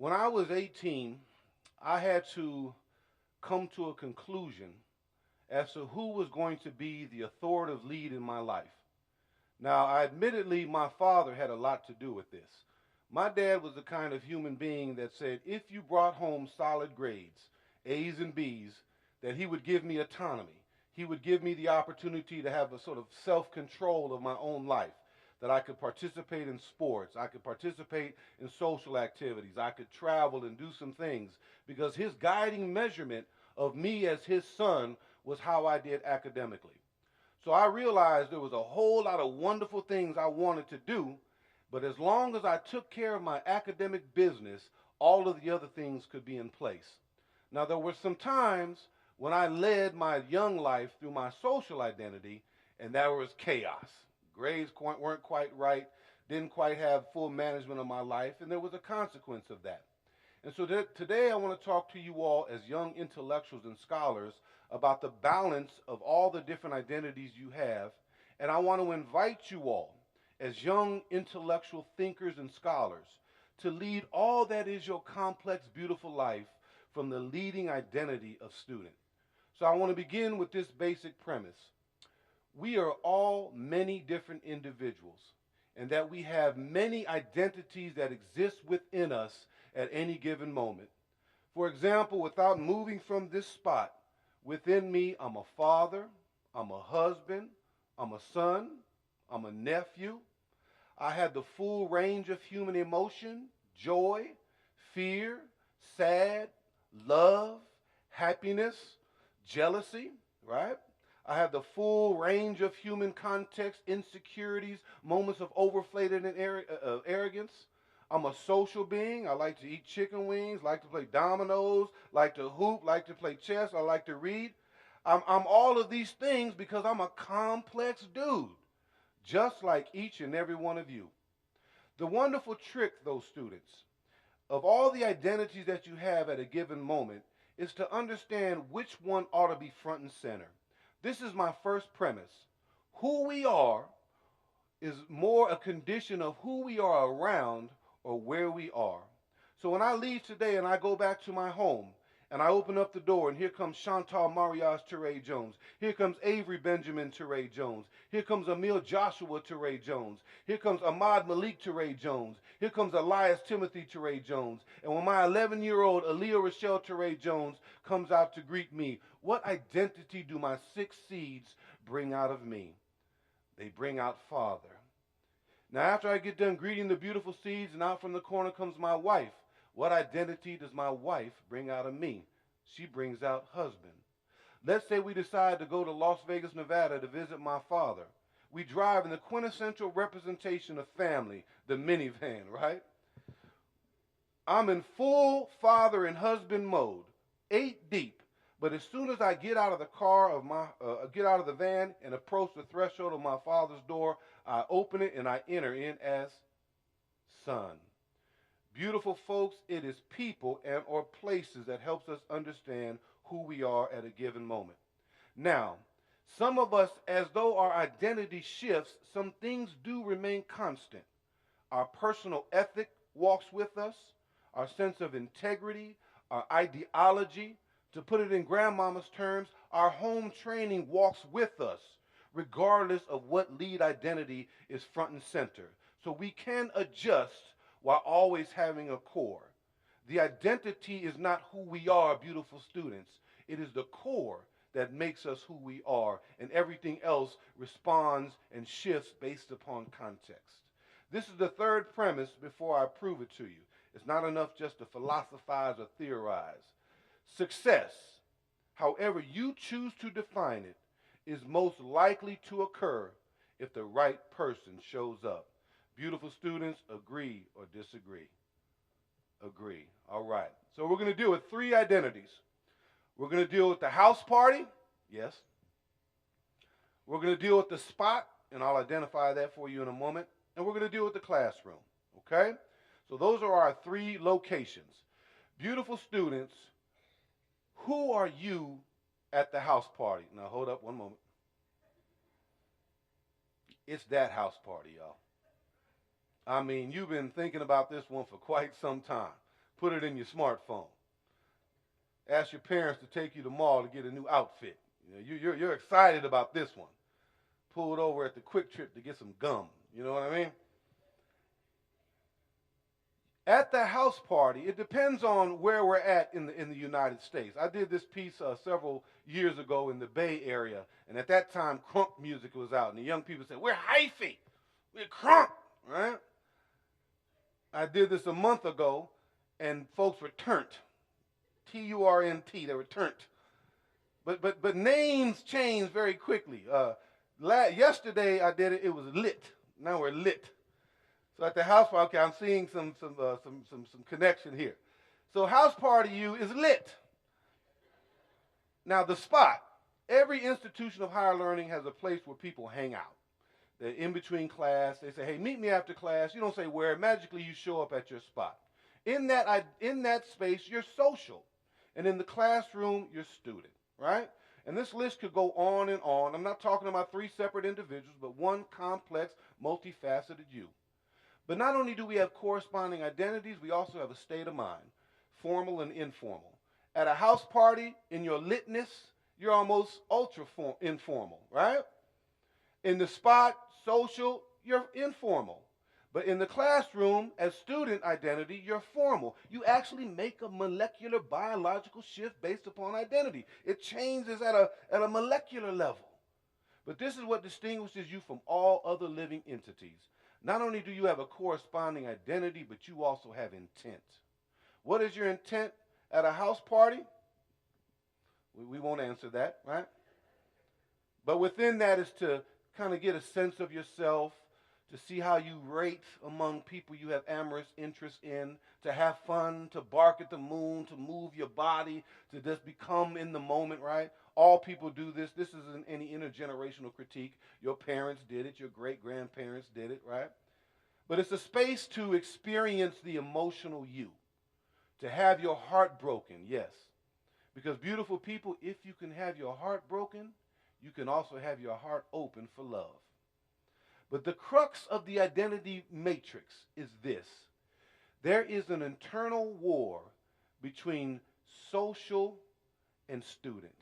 When I was 18, I had to come to a conclusion as to who was going to be the authoritative lead in my life. Now, admittedly, my father had a lot to do with this. My dad was the kind of human being that said if you brought home solid grades, A's and B's, that he would give me autonomy. He would give me the opportunity to have a sort of self-control of my own life, that I could participate in sports, I could participate in social activities, I could travel and do some things, because his guiding measurement of me as his son was how I did academically. So I realized there was a whole lot of wonderful things I wanted to do, but as long as I took care of my academic business, all of the other things could be in place. Now, there were some times when I led my young life through my social identity, and that was chaos. Grades weren't quite right, didn't quite have full management of my life, and there was a consequence of that. And so today I want to talk to you all as young intellectuals and scholars about the balance of all the different identities you have. And I want to invite you all as young intellectual thinkers and scholars to lead all that is your complex, beautiful life from the leading identity of student. So I want to begin with this basic premise. We are all many different individuals, and that we have many identities that exist within us at any given moment. For example, without moving from this spot, within me, I'm a father, I'm a husband, I'm a son, I'm a nephew. I have the full range of human emotion, joy, fear, sad, love, happiness, jealousy, right? I have the full range of human context, insecurities, moments of overflated and arrogance. I'm a social being. I like to eat chicken wings, like to play dominoes, like to hoop, like to play chess, I like to read. I'm all of these things because I'm a complex dude, just like each and every one of you. The wonderful trick, though, students, of all the identities that you have at a given moment is to understand which one ought to be front and center. This is my first premise. Who we are is more a condition of who we are around or where we are. So when I leave today and I go back to my home and I open up the door and here comes Chantal Mariage Teray Jones, here comes Avery Benjamin Teray Jones, here comes Emil Joshua Teray Jones, here comes Ahmad Malik Teray Jones, here comes Elias Timothy Teray Jones, and when my 11-year-old Aaliyah Rochelle Teray Jones comes out to greet me, what identity do my 6 seeds bring out of me? They bring out Father. Now, after I get done greeting the beautiful seeds and out from the corner comes my wife, what identity does my wife bring out of me? She brings out husband. Let's say we decide to go to Las Vegas, Nevada to visit my father. We drive in the quintessential representation of family, the minivan, right? I'm in full father and husband mode, 8 deep. But as soon as I get out of the get out of the van and approach the threshold of my father's door, I open it and I enter in as son. Beautiful folks, it is people and or places that helps us understand who we are at a given moment. Now, some of us, as though our identity shifts, some things do remain constant. Our personal ethic walks with us, our sense of integrity, our ideology. To put it in grandmama's terms, our home training walks with us, regardless of what lead identity is front and center. So we can adjust while always having a core. The identity is not who we are, beautiful students. It is the core that makes us who we are, and everything else responds and shifts based upon context. This is the third premise before I prove it to you. It's not enough just to philosophize or theorize. Success, however you choose to define it, is most likely to occur if the right person shows up. Beautiful students, agree or disagree? Agree. All right. So we're going to deal with 3 identities. We're going to deal with the house party. Yes. We're going to deal with the spot, and I'll identify that for you in a moment. And we're going to deal with the classroom. Okay? So those are our 3 locations. Beautiful students, who are you at the house party? Now hold up one moment. It's that house party, y'all. I mean, you've been thinking about this one for quite some time. Put it in your smartphone. Ask your parents to take you to the mall to get a new outfit. You're excited about this one. Pull it over at the Quick Trip to get some gum. You know what I mean? At the house party, it depends on where we're at in the United States. I did this piece several years ago in the Bay Area, and at that time, crunk music was out, and the young people said, "We're hyphy, we're crunk," right? I did this a month ago, and folks were turnt, T-U-R-N-T. They were turnt. But names change very quickly. Yesterday I did it. It was lit. Now we're lit. So at the house party, okay, I'm seeing some connection here. So house party you is lit. Now the spot. Every institution of higher learning has a place where people hang out. They're in between class. They say, "Hey, meet me after class." You don't say where. Magically, you show up at your spot. In that space, you're social, and in the classroom, you're student. Right? And this list could go on and on. I'm not talking about three separate individuals, but one complex, multifaceted you. But not only do we have corresponding identities, we also have a state of mind, formal and informal. At a house party, in your litness, you're almost ultra informal, right? In the spot, social, you're informal. But in the classroom, as student identity, you're formal. You actually make a molecular biological shift based upon identity. It changes at a molecular level. But this is what distinguishes you from all other living entities. Not only do you have a corresponding identity, but you also have intent. What is your intent at a house party? We won't answer that, right? But within that is to kind of get a sense of yourself, to see how you rate among people you have amorous interest in, to have fun, to bark at the moon, to move your body, to just become in the moment, right? All people do this. This isn't any intergenerational critique. Your parents did it. Your great-grandparents did it, right? But it's a space to experience the emotional you, to have your heart broken, yes. Because beautiful people, if you can have your heart broken, you can also have your heart open for love. But the crux of the identity matrix is this. There is an internal war between social and student.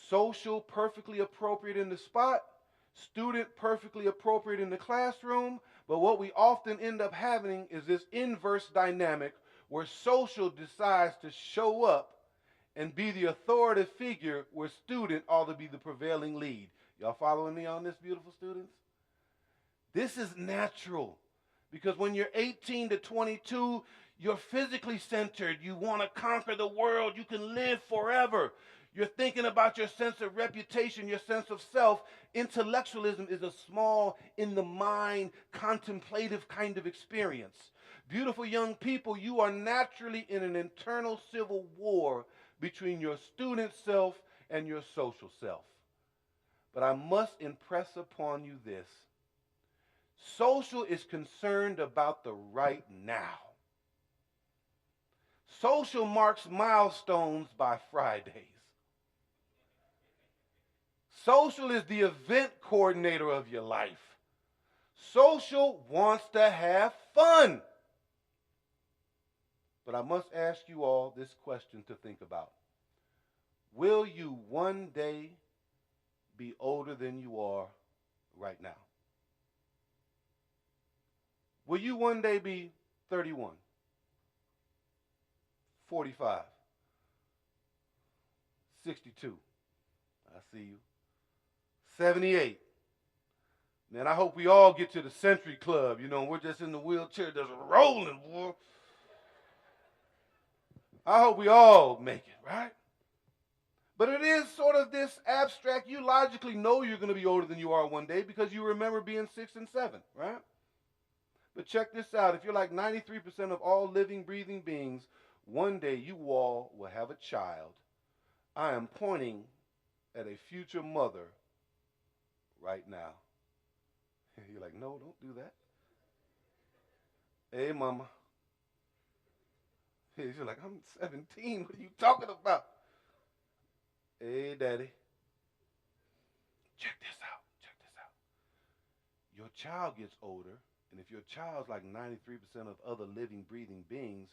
Social, perfectly appropriate in the spot. Student, perfectly appropriate in the classroom. But what we often end up having is this inverse dynamic where social decides to show up and be the authoritative figure where student ought to be the prevailing lead. Y'all following me on this, beautiful students? This is natural because when you're 18 to 22, you're physically centered. You want to conquer the world. You can live forever. You're thinking about your sense of reputation, your sense of self. Intellectualism is a small, in the mind, contemplative kind of experience. Beautiful young people, you are naturally in an internal civil war between your student self and your social self. But I must impress upon you this. Social is concerned about the right now. Social marks milestones by Fridays. Social is the event coordinator of your life. Social wants to have fun. But I must ask you all this question to think about. Will you one day be older than you are right now? Will you one day be 31, 45, 62? I see you. 78. Man, I hope we all get to the Century Club. You know, we're just in the wheelchair just rolling, boy. I hope we all make it, right? But it is sort of this abstract. You logically know you're going to be older than you are one day because you remember being 6 and 7, right? But check this out. If you're like 93% of all living, breathing beings, one day you all will have a child. I am pointing at a future mother right now. You're like, no, don't do that. Hey, mama. You're like, I'm 17. What are you talking about? Hey, daddy. Check this out. Check this out. Your child gets older, And if your child's like 93% of other living, breathing beings,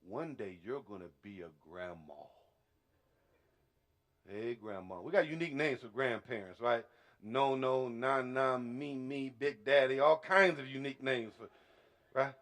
one day you're going to be a grandma. Hey, grandma. We got unique names for grandparents, right? No, no, Nana, me, Big Daddy, all kinds of unique names for, right?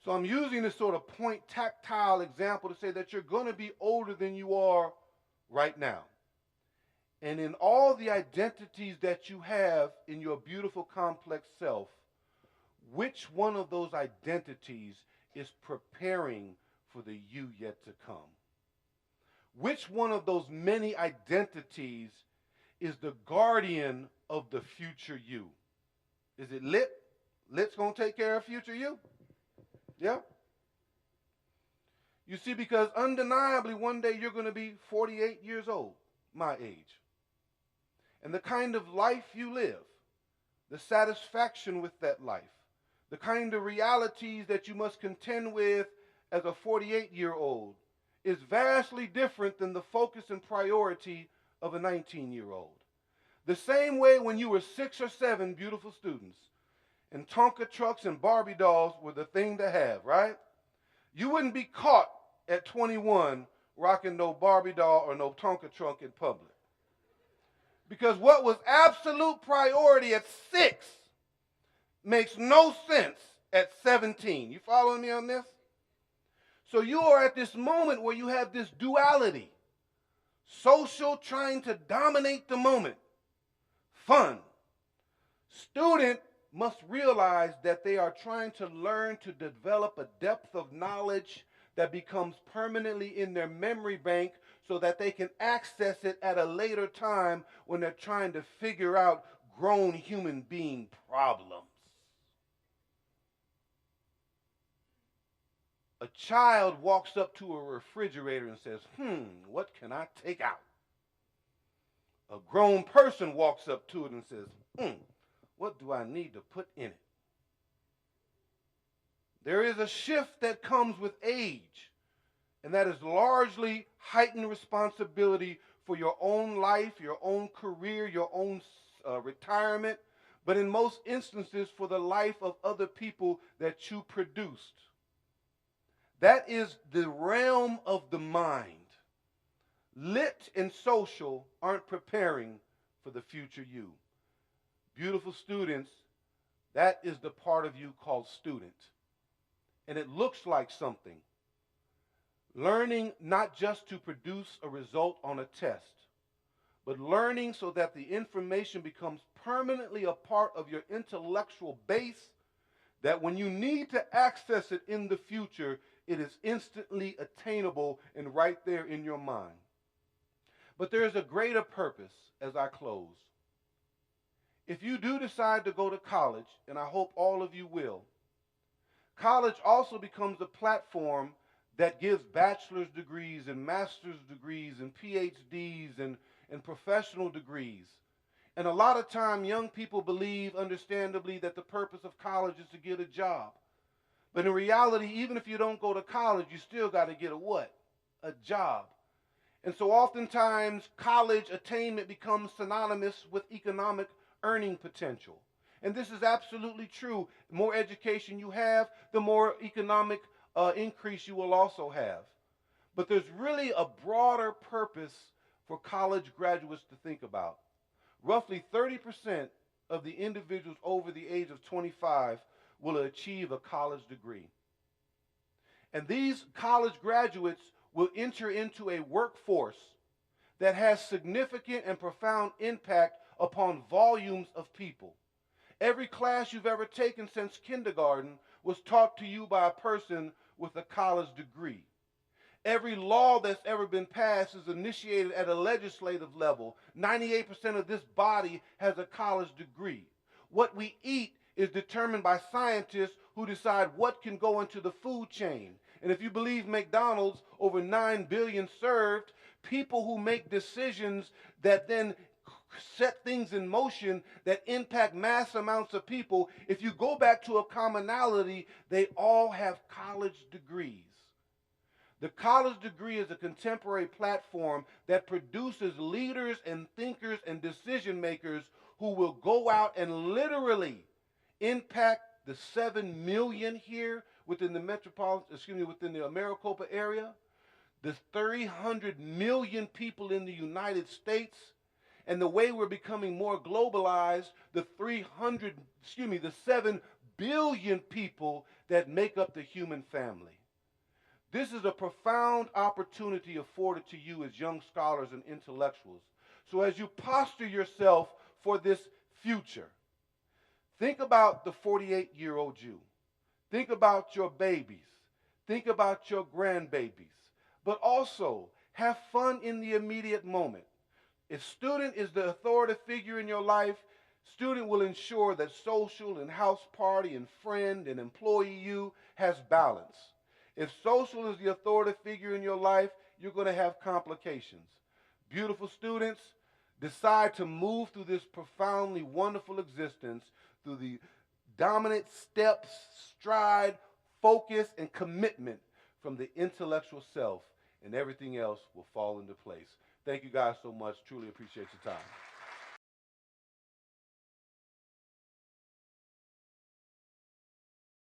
So I'm using this sort of point tactile example to say that you're going to be older than you are right now. And in all the identities that you have in your beautiful complex self, which one of those identities is preparing for the you yet to come? Which one of those many identities is the guardian of the future you? Is it lit? Lit's going to take care of future you? Yeah? You see, because undeniably one day you're going to be 48 years old, my age. And the kind of life you live, the satisfaction with that life, the kind of realities that you must contend with as a 48-year-old is vastly different than the focus and priority of a 19-year-old. The same way when you were 6 or 7 beautiful students, and Tonka trucks and Barbie dolls were the thing to have, right? You wouldn't be caught at 21 rocking no Barbie doll or no Tonka truck in public. Because what was absolute priority at 6 makes no sense at 17. You following me on this? So you are at this moment where you have this duality. Social trying to dominate the moment. Fun. Student must realize that they are trying to learn to develop a depth of knowledge that becomes permanently in their memory bank so that they can access it at a later time when they're trying to figure out grown human being problems. A child walks up to a refrigerator and says, what can I take out? A grown person walks up to it and says, what do I need to put in it? There is a shift that comes with age, and that is largely heightened responsibility for your own life, your own career, your own retirement, but in most instances for the life of other people that you produced. That is the realm of the mind. Lit and social aren't preparing for the future you. Beautiful students, that is the part of you called student. And it looks like something. Learning not just to produce a result on a test, but learning so that the information becomes permanently a part of your intellectual base, that when you need to access it in the future, it is instantly attainable and right there in your mind. But there is a greater purpose as I close. If you do decide to go to college, and I hope all of you will, college also becomes a platform that gives bachelor's degrees and master's degrees and PhDs and professional degrees. And a lot of time young people believe, understandably, that the purpose of college is to get a job. But in reality, even if you don't go to college, you still got to get a what? A job. And so oftentimes college attainment becomes synonymous with economic earning potential. And this is absolutely true. The more education you have, the more economic increase you will also have. But there's really a broader purpose for college graduates to think about. Roughly 30% of the individuals over the age of 25 will achieve a college degree. And these college graduates will enter into a workforce that has significant and profound impact upon volumes of people. Every class you've ever taken since kindergarten was taught to you by a person with a college degree. Every law that's ever been passed is initiated at a legislative level. 98% of this body has a college degree. What we eat is determined by scientists who decide what can go into the food chain. And if you believe McDonald's, over 9 billion served, people who make decisions that then set things in motion that impact mass amounts of people, if you go back to a commonality, they all have college degrees. The college degree is a contemporary platform that produces leaders and thinkers and decision makers who will go out and literally impact the 7 million here within the within the Maricopa area, the 300 million people in the United States, and the way we're becoming more globalized, the 7 billion people that make up the human family. This is a profound opportunity afforded to you as young scholars and intellectuals. So as you posture yourself for this future, think about the 48-year-old you. Think about your babies. Think about your grandbabies. But also, have fun in the immediate moment. If student is the authoritative figure in your life, student will ensure that social and house party and friend and employee you has balance. If social is the authoritative figure in your life, you're going to have complications. Beautiful students, decide to move through this profoundly wonderful existence through the dominant steps, stride, focus, and commitment from the intellectual self, and everything else will fall into place. Thank you guys so much. Truly appreciate your time.